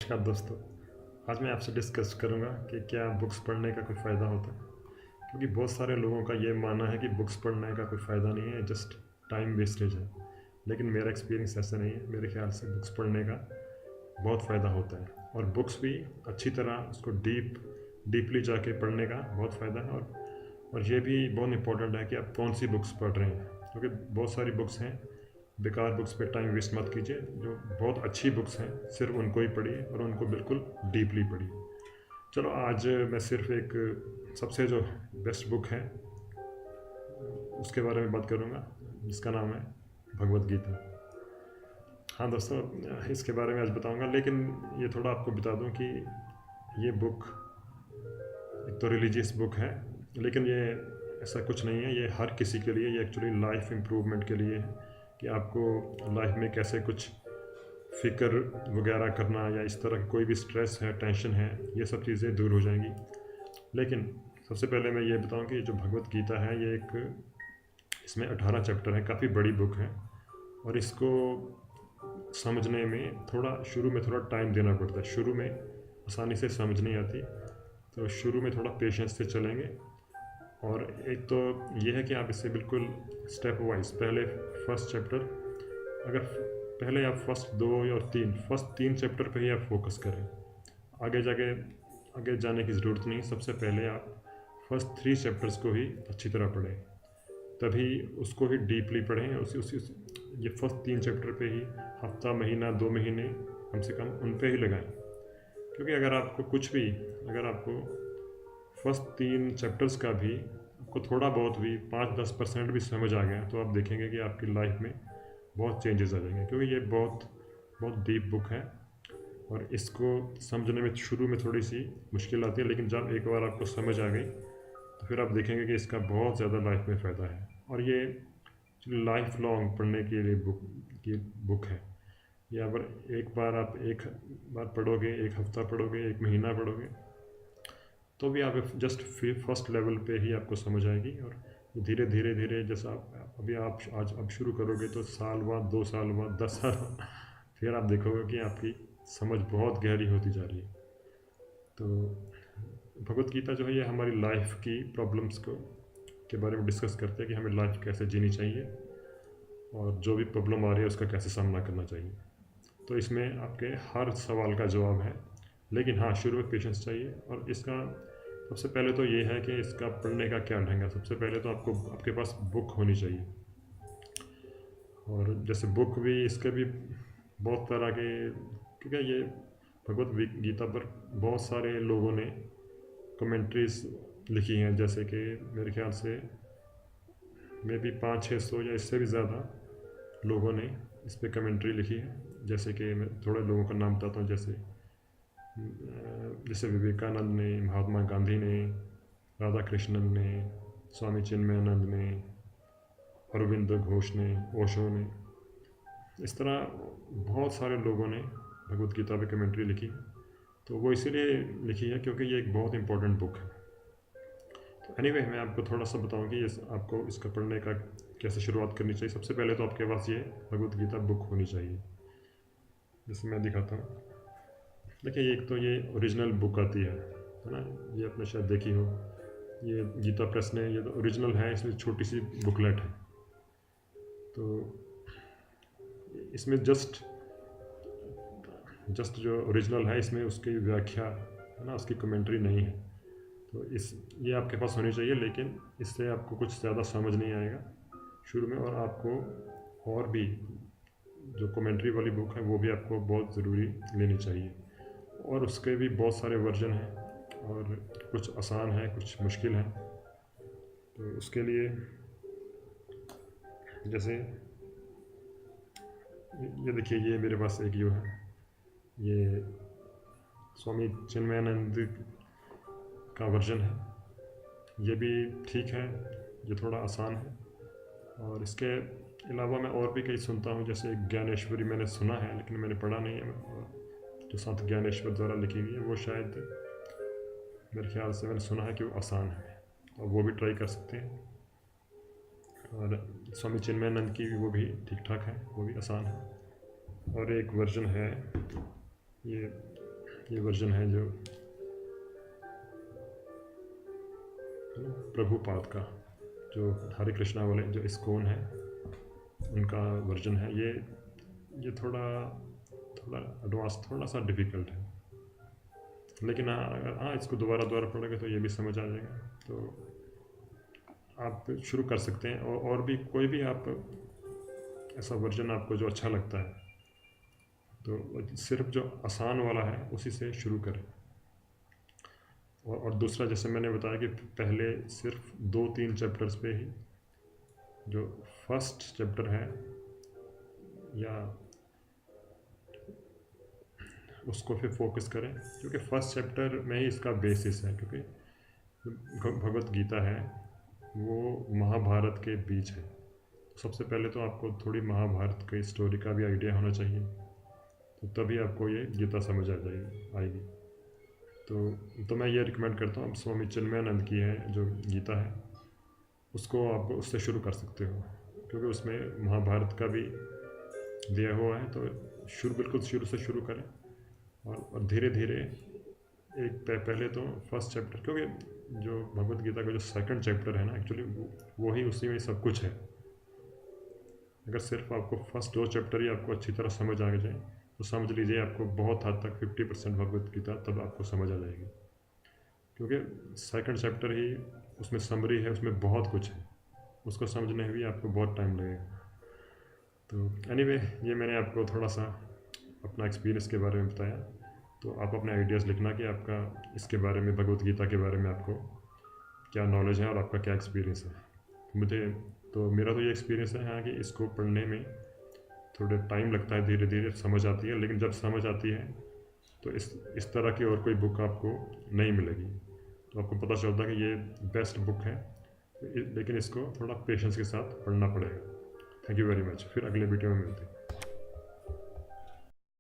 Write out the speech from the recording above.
नमस्कार दोस्तों। आज मैं आपसे डिस्कस करूंगा कि क्या बुक्स पढ़ने का कोई फ़ायदा होता है। क्योंकि बहुत सारे लोगों का ये मानना है कि बुक्स पढ़ने का कोई फ़ायदा नहीं है, जस्ट टाइम वेस्टेज है। लेकिन मेरा एक्सपीरियंस ऐसा नहीं है। मेरे ख्याल से बुक्स पढ़ने का बहुत फ़ायदा होता है, और बुक्स भी अच्छी तरह उसको डीपली जाके पढ़ने का बहुत फ़ायदा है। और ये भी बहुत इंपॉर्टेंट है कि आप कौन सी बुक्स पढ़ रहे हैं, क्योंकि बहुत सारी बुक्स हैं। बेकार बुक्स पे टाइम वेस्ट मत कीजिए। जो बहुत अच्छी बुक्स हैं सिर्फ उनको ही पढ़िए, और उनको बिल्कुल डीपली पढ़िए। चलो आज मैं सिर्फ एक सबसे जो बेस्ट बुक है उसके बारे में बात करूँगा, जिसका नाम है भगवत गीता। हाँ दोस्तों, इसके बारे में आज बताऊँगा, लेकिन ये थोड़ा आपको बता दूँ कि ये बुक एक तो रिलीजियस बुक है, लेकिन ये ऐसा कुछ नहीं है। ये हर किसी के लिए, ये एक्चुअली लाइफ इम्प्रूवमेंट के लिए है कि आपको लाइफ में कैसे कुछ फ़िक्र वगैरह करना, या इस तरह की कोई भी स्ट्रेस है, टेंशन है, ये सब चीज़ें दूर हो जाएंगी। लेकिन सबसे पहले मैं ये बताऊं कि जो भगवत गीता है, ये एक इसमें 18 चैप्टर हैं, काफ़ी बड़ी बुक है। और इसको समझने में थोड़ा शुरू में थोड़ा टाइम देना पड़ता है। शुरू में आसानी से समझ नहीं आती, तो शुरू में थोड़ा पेशेंस से चलेंगे। और एक तो ये है कि आप इससे बिल्कुल स्टेप वाइज, पहले फर्स्ट चैप्टर, अगर पहले आप फर्स्ट तीन चैप्टर पे ही आप फोकस करें। आगे जाने की ज़रूरत नहीं। सबसे पहले आप फर्स्ट 3 चैप्टर्स को ही अच्छी तरह पढ़ें, तभी उसको ही डीपली पढ़ें। ये फर्स्ट 3 चैप्टर पे ही हफ्ता, महीना, 2 महीने कम से कम उन पे ही लगाएं। क्योंकि अगर आपको फर्स्ट 3 चैप्टर्स का भी आपको थोड़ा बहुत भी 5-10% भी समझ आ गया, तो आप देखेंगे कि आपकी लाइफ में बहुत चेंजेस आ जाएंगे। क्योंकि ये बहुत बहुत डीप बुक है, और इसको समझने में शुरू में थोड़ी सी मुश्किल आती है, लेकिन जब एक बार आपको समझ आ गई तो फिर आप देखेंगे कि इसका बहुत ज़्यादा लाइफ में फ़ायदा है। और ये लाइफ लॉन्ग पढ़ने के लिए बुक है। या अगर एक बार पढ़ोगे, एक हफ्ता पढ़ोगे, एक महीना पढ़ोगे, तो भी आप जस्ट फर्स्ट लेवल पे ही आपको समझ आएगी। और धीरे धीरे धीरे, जैसा आप आज अब शुरू करोगे, तो साल बाद, 2 साल बाद, 10 साल बाद, फिर आप देखोगे कि आपकी समझ बहुत गहरी होती जा रही है। तो भगवत गीता जो है, ये हमारी लाइफ की प्रॉब्लम्स को के बारे में डिस्कस करते हैं कि हमें लाइफ कैसे जीनी चाहिए, और जो भी प्रॉब्लम आ रही है उसका कैसे सामना करना चाहिए। तो इसमें आपके हर सवाल का जवाब है, लेकिन हाँ, शुरू में पेशेंस चाहिए। और इसका सबसे पहले तो ये है कि इसका पढ़ने का क्या ढंग है। सबसे पहले तो आपके पास बुक होनी चाहिए। और जैसे बुक भी, इसके भी बहुत तरह के, क्योंकि ये भगवत गीता पर बहुत सारे लोगों ने कमेंट्रीज लिखी हैं। जैसे कि मेरे ख्याल से मे भी 500-600 या इससे भी ज़्यादा लोगों ने इस पर कमेंट्री लिखी है। जैसे कि मैं थोड़े लोगों का नाम बताता हूँ। जैसे विवेकानंद ने, महात्मा गांधी ने, राधा कृष्णन ने, स्वामी चिन्मयानंद ने, अरविंद घोष ने, ओशो ने, इस तरह बहुत सारे लोगों ने भगवत गीता पे कमेंट्री लिखी है। तो वो इसीलिए लिखी है क्योंकि ये एक बहुत इंपॉर्टेंट बुक है। तो एनीवे, मैं आपको थोड़ा सा बताऊँ कि आपको इसका पढ़ने का कैसे शुरुआत करनी चाहिए। सबसे पहले तो आपके पास ये भगवत गीता बुक होनी चाहिए। जैसे मैं दिखाता हूँ, देखिए, एक तो ये ओरिजिनल बुक आती है ना। ये आपने शायद देखी हो। ये गीता प्रेस ने, ये तो ओरिजिनल है, इसमें छोटी सी बुकलेट है। तो इसमें जस्ट जो ओरिजिनल है, इसमें उसकी व्याख्या है ना, उसकी कमेंट्री नहीं है। तो ये आपके पास होनी चाहिए, लेकिन इससे आपको कुछ ज़्यादा समझ नहीं आएगा शुरू में। और आपको और भी जो कमेंट्री वाली बुक है, वो भी आपको बहुत ज़रूरी लेनी चाहिए। और उसके भी बहुत सारे वर्जन हैं, और कुछ आसान है, कुछ मुश्किल है। तो उसके लिए जैसे ये देखिए, ये मेरे पास एक जो है, ये स्वामी चिन्मयानंद का वर्जन है। ये भी ठीक है, ये थोड़ा आसान है। और इसके अलावा मैं और भी कई सुनता हूँ। जैसे ज्ञानेश्वरी मैंने सुना है, लेकिन मैंने पढ़ा नहीं है। जो संत ज्ञानेश्वर द्वारा लिखी गई है, वो शायद मेरे ख्याल से मैंने सुना है कि वो आसान है, और वो भी ट्राई कर सकते हैं। और स्वामी चिन्मयानंद की वो भी ठीक ठाक है, वो भी आसान है। और एक वर्जन है, ये ये वर्जन है जो प्रभुपाद का, जो हरे कृष्णा वाले जो इस्कॉन है उनका वर्जन है। ये थोड़ा एडवांस, थोड़ा सा डिफ़िकल्ट है, लेकिन हाँ इसको दोबारा पढ़ोगे तो ये भी समझ आ जाएगा। तो आप शुरू कर सकते हैं, और भी कोई भी आप ऐसा वर्जन आपको जो अच्छा लगता है, तो सिर्फ जो आसान वाला है उसी से शुरू करें। और दूसरा, जैसे मैंने बताया कि पहले सिर्फ 2-3 चैप्टर्स पे ही, जो फर्स्ट चैप्टर है या उसको फिर फोकस करें, क्योंकि फर्स्ट चैप्टर में ही इसका बेसिस है। क्योंकि भगवत गीता है वो महाभारत के बीच है। सबसे पहले तो आपको थोड़ी महाभारत की स्टोरी का भी आइडिया होना चाहिए, तो तभी आपको ये गीता समझ आएगी। तो मैं ये रिकमेंड करता हूँ, स्वामी चिन्मयानंद की है जो गीता है, उसको आप उससे शुरू कर सकते हो, क्योंकि उसमें महाभारत का भी दिया हुआ है। तो बिल्कुल शुरू से शुरू करें, और धीरे धीरे पहले तो फर्स्ट चैप्टर, क्योंकि जो भगवत गीता का जो सेकंड चैप्टर है ना, एक्चुअली वो ही उसी में सब कुछ है। अगर सिर्फ आपको फर्स्ट 2 चैप्टर ही आपको अच्छी तरह समझ आ जाए, तो समझ लीजिए आपको बहुत हद तक 50% भगवत गीता तब आपको समझ आ जाएगी, क्योंकि सेकंड चैप्टर ही उसमें समरी है, उसमें बहुत कुछ है, उसको समझने में भी आपको बहुत टाइम लगेगा। तो एनीवे, ये मैंने आपको थोड़ा सा अपना एक्सपीरियंस के बारे में बताया। तो आप अपने आइडियाज़ लिखना कि आपका इसके बारे में, भगवत गीता के बारे में आपको क्या नॉलेज है और आपका क्या एक्सपीरियंस है। मेरा तो ये एक्सपीरियंस है हाँ, कि इसको पढ़ने में थोड़ा टाइम लगता है, धीरे धीरे समझ आती है, लेकिन जब समझ आती है तो इस तरह की और कोई बुक आपको नहीं मिलेगी। तो आपको पता चलता है कि ये बेस्ट बुक है, लेकिन इसको थोड़ा पेशेंस के साथ पढ़ना पड़ेगा। Thank you very much. फिर अगले वीडियो में मिलते हैं।